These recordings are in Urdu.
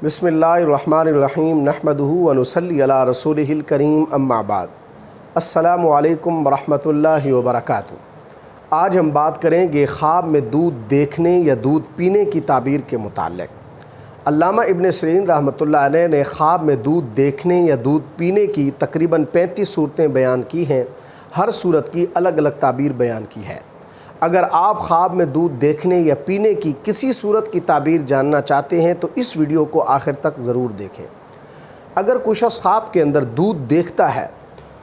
بسم اللہ الرحمن الرحیم نحمدہ ونصلی علی رسولہ الکریم اما بعد السلام علیکم ورحمۃ اللہ وبرکاتہ۔ آج ہم بات کریں گے خواب میں دودھ دیکھنے یا دودھ پینے کی تعبیر کے متعلق۔ علامہ ابن سیرین رحمۃ اللہ علیہ نے خواب میں دودھ دیکھنے یا دودھ پینے کی تقریباً 35 صورتیں بیان کی ہیں۔ ہر صورت کی الگ الگ تعبیر بیان کی ہے۔ اگر آپ خواب میں دودھ دیکھنے یا پینے کی کسی صورت کی تعبیر جاننا چاہتے ہیں تو اس ویڈیو کو آخر تک ضرور دیکھیں۔ اگر کوئی شخص خواب کے اندر دودھ دیکھتا ہے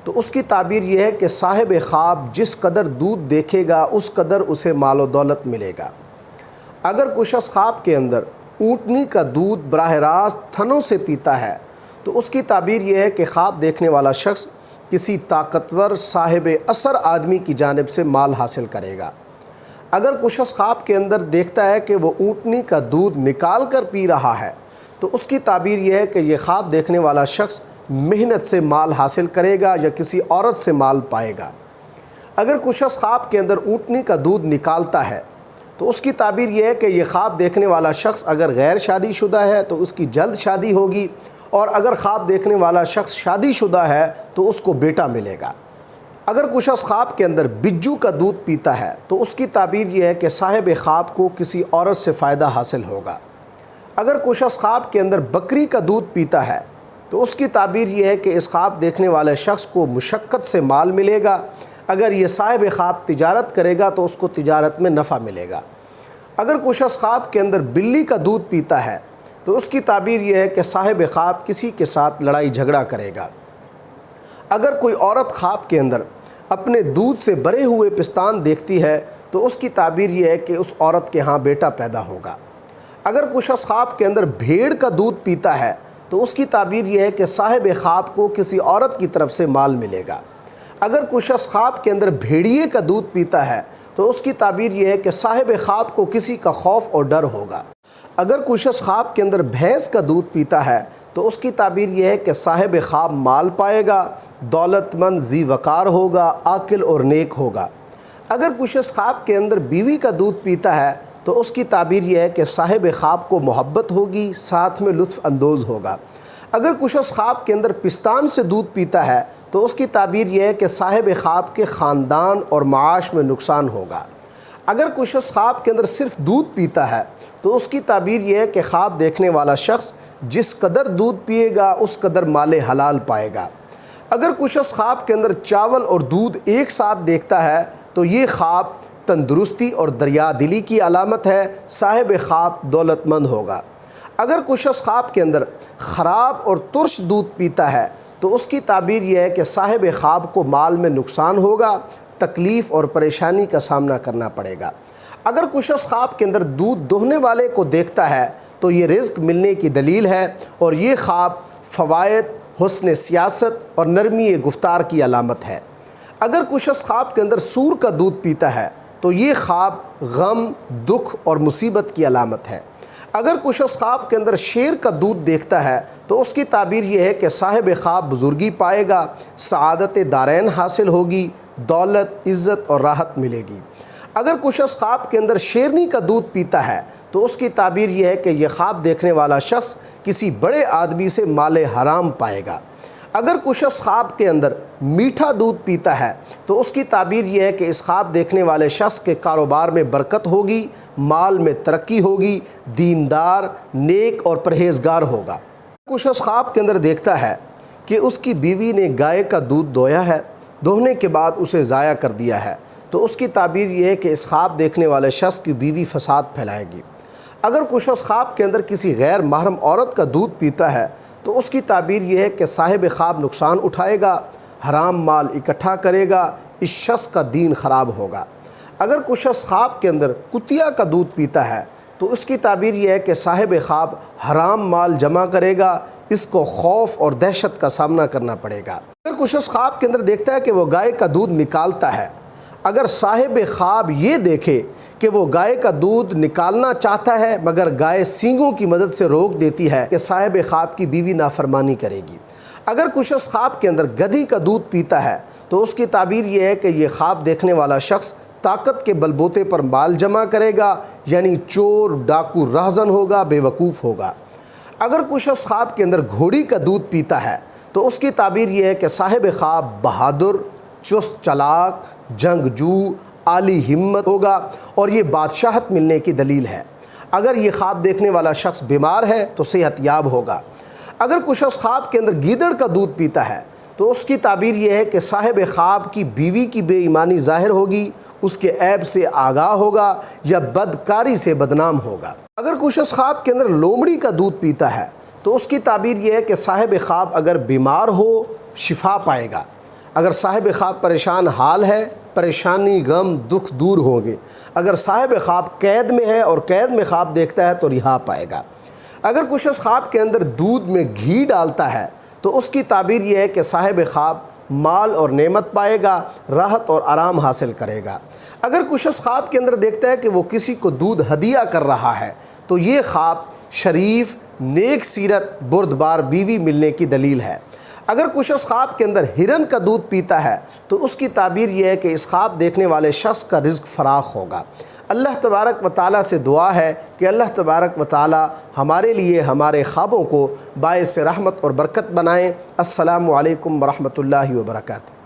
تو اس کی تعبیر یہ ہے کہ صاحب خواب جس قدر دودھ دیکھے گا اس قدر اسے مال و دولت ملے گا۔ اگر کوئی شخص خواب کے اندر اونٹنی کا دودھ براہ راست تھنوں سے پیتا ہے تو اس کی تعبیر یہ ہے کہ خواب دیکھنے والا شخص کسی طاقتور صاحب اثر آدمی کی جانب سے مال حاصل کرے گا۔ اگر کوئی شخص خواب کے اندر دیکھتا ہے کہ وہ اونٹنی کا دودھ نکال کر پی رہا ہے تو اس کی تعبیر یہ ہے کہ یہ خواب دیکھنے والا شخص محنت سے مال حاصل کرے گا یا کسی عورت سے مال پائے گا۔ اگر کوئی شخص خواب کے اندر اونٹنی کا دودھ نکالتا ہے تو اس کی تعبیر یہ ہے کہ یہ خواب دیکھنے والا شخص اگر غیر شادی شدہ ہے تو اس کی جلد شادی ہوگی، اور اگر خواب دیکھنے والا شخص شادی شدہ ہے تو اس کو بیٹا ملے گا۔ اگر کوئی شخص خواب کے اندر بجو کا دودھ پیتا ہے تو اس کی تعبیر یہ ہے کہ صاحب خواب کو کسی عورت سے فائدہ حاصل ہوگا۔ اگر کوئی شخص خواب کے اندر بکری کا دودھ پیتا ہے تو اس کی تعبیر یہ ہے کہ اس خواب دیکھنے والے شخص کو مشقت سے مال ملے گا۔ اگر یہ صاحب خواب تجارت کرے گا تو اس کو تجارت میں نفع ملے گا۔ اگر کوئی شخص خواب کے اندر بلی کا دودھ پیتا ہے تو اس کی تعبیر یہ ہے کہ صاحب خواب کسی کے ساتھ لڑائی جھگڑا کرے گا۔ اگر کوئی عورت خواب کے اندر اپنے دودھ سے بھرے ہوئے پستان دیکھتی ہے تو اس کی تعبیر یہ ہے کہ اس عورت کے ہاں بیٹا پیدا ہوگا۔ اگر کوئی شخص خواب کے اندر بھیڑ کا دودھ پیتا ہے تو اس کی تعبیر یہ ہے کہ صاحب خواب کو کسی عورت کی طرف سے مال ملے گا۔ اگر کوئی شخص خواب کے اندر بھیڑیے کا دودھ پیتا ہے تو اس کی تعبیر یہ ہے کہ صاحب خواب کو کسی کا خوف اور ڈر ہوگا۔ اگر کوئی شخص خواب کے اندر بھینس کا دودھ پیتا ہے تو اس کی تعبیر یہ ہے کہ صاحب خواب مال پائے گا، دولت مند ذی وقار ہوگا، عاقل اور نیک ہوگا۔ اگر کوئی شخص خواب کے اندر بیوی کا دودھ پیتا ہے تو اس کی تعبیر یہ ہے کہ صاحب خواب کو محبت ہوگی، ساتھ میں لطف اندوز ہوگا۔ اگر کوئی شخص خواب کے اندر پستان سے دودھ پیتا ہے تو اس کی تعبیر یہ ہے کہ صاحب خواب کے خاندان اور معاش میں نقصان ہوگا۔ اگر کوئی شخص خواب کے اندر صرف دودھ پیتا ہے تو اس کی تعبیر یہ ہے کہ خواب دیکھنے والا شخص جس قدر دودھ پیے گا اس قدر مال حلال پائے گا۔ اگر کوئی شخص خواب کے اندر چاول اور دودھ ایک ساتھ دیکھتا ہے تو یہ خواب تندرستی اور دریا دلی کی علامت ہے، صاحب خواب دولت مند ہوگا۔ اگر کوئی شخص خواب کے اندر خراب اور ترش دودھ پیتا ہے تو اس کی تعبیر یہ ہے کہ صاحب خواب کو مال میں نقصان ہوگا، تکلیف اور پریشانی کا سامنا کرنا پڑے گا۔ اگر کوئی شخص خواب کے اندر دودھ دوہنے والے کو دیکھتا ہے تو یہ رزق ملنے کی دلیل ہے، اور یہ خواب فوائد، حسن سیاست اور نرمی گفتار کی علامت ہے۔ اگر کوئی شخص خواب کے اندر سور کا دودھ پیتا ہے تو یہ خواب غم، دکھ اور مصیبت کی علامت ہے۔ اگر کوئی شخص خواب کے اندر شیر کا دودھ دیکھتا ہے تو اس کی تعبیر یہ ہے کہ صاحب خواب بزرگی پائے گا، سعادت دارین حاصل ہوگی، دولت، عزت اور راحت ملے گی۔ اگر کوئی شخص خواب کے اندر شیرنی کا دودھ پیتا ہے تو اس کی تعبیر یہ ہے کہ یہ خواب دیکھنے والا شخص کسی بڑے آدمی سے مال حرام پائے گا۔ اگر کوئی شخص خواب کے اندر میٹھا دودھ پیتا ہے تو اس کی تعبیر یہ ہے کہ اس خواب دیکھنے والے شخص کے کاروبار میں برکت ہوگی، مال میں ترقی ہوگی، دیندار، نیک اور پرہیزگار ہوگا۔ کوئی شخص خواب کے اندر دیکھتا ہے کہ اس کی بیوی نے گائے کا دودھ دویا ہے، دوہنے کے بعد اسے ضائع کر دیا ہے تو اس کی تعبیر یہ ہے کہ اس خواب دیکھنے والے شخص کی بیوی فساد پھیلائے گی۔ اگر کوئی شخص خواب کے اندر کسی غیر محرم عورت کا دودھ پیتا ہے تو اس کی تعبیر یہ ہے کہ صاحب خواب نقصان اٹھائے گا، حرام مال اکٹھا کرے گا، اس شخص کا دین خراب ہوگا۔ اگر کوئی شخص خواب کے اندر کتیا کا دودھ پیتا ہے تو اس کی تعبیر یہ ہے کہ صاحب خواب حرام مال جمع کرے گا، اس کو خوف اور دہشت کا سامنا کرنا پڑے گا۔ اگر کوئی شخص خواب کے اندر دیکھتا ہے کہ وہ گائے کا دودھ نکالتا ہے، اگر صاحب خواب یہ دیکھے کہ وہ گائے کا دودھ نکالنا چاہتا ہے مگر گائے سینگوں کی مدد سے روک دیتی ہے کہ صاحب خواب کی بیوی نافرمانی کرے گی۔ اگر کوئی شخص خواب کے اندر گدھی کا دودھ پیتا ہے تو اس کی تعبیر یہ ہے کہ یہ خواب دیکھنے والا شخص طاقت کے بلبوتے پر مال جمع کرے گا، یعنی چور، ڈاکو رہزن ہوگا، بے وقوف ہوگا۔ اگر کوئی شخص خواب کے اندر گھوڑی کا دودھ پیتا ہے تو اس کی تعبیر یہ ہے کہ صاحب خواب بہادر، چست چالاک، جنگجو، عالی ہمت ہوگا اور یہ بادشاہت ملنے کی دلیل ہے۔ اگر یہ خواب دیکھنے والا شخص بیمار ہے تو صحت یاب ہوگا۔ اگر کوئی شخص خواب کے اندر گیدڑ کا دودھ پیتا ہے تو اس کی تعبیر یہ ہے کہ صاحب خواب کی بیوی کی بے ایمانی ظاہر ہوگی، اس کے عیب سے آگاہ ہوگا یا بدکاری سے بدنام ہوگا۔ اگر کوئی شخص خواب کے اندر لومڑی کا دودھ پیتا ہے تو اس کی تعبیر یہ ہے کہ صاحب خواب اگر بیمار ہو شفا پائے گا۔ اگر صاحب خواب پریشان حال ہے، پریشانی غم دکھ دور ہوں گے۔ اگر صاحب خواب قید میں ہے اور قید میں خواب دیکھتا ہے تو رہا پائے گا۔ اگر کوئی شخص خواب کے اندر دودھ میں گھی ڈالتا ہے تو اس کی تعبیر یہ ہے کہ صاحب خواب مال اور نعمت پائے گا، راحت اور آرام حاصل کرے گا۔ اگر کوئی شخص خواب کے اندر دیکھتا ہے کہ وہ کسی کو دودھ ہدیہ کر رہا ہے تو یہ خواب شریف، نیک سیرت، بردبار بیوی ملنے کی دلیل ہے۔ اگر کوئی شخص خواب کے اندر ہرن کا دودھ پیتا ہے تو اس کی تعبیر یہ ہے کہ اس خواب دیکھنے والے شخص کا رزق فراخ ہوگا۔ اللہ تبارک و تعالیٰ سے دعا ہے کہ اللہ تبارک و تعالیٰ ہمارے لیے ہمارے خوابوں کو باعث رحمت اور برکت بنائیں۔ السلام علیکم ورحمۃ اللہ وبرکاتہ۔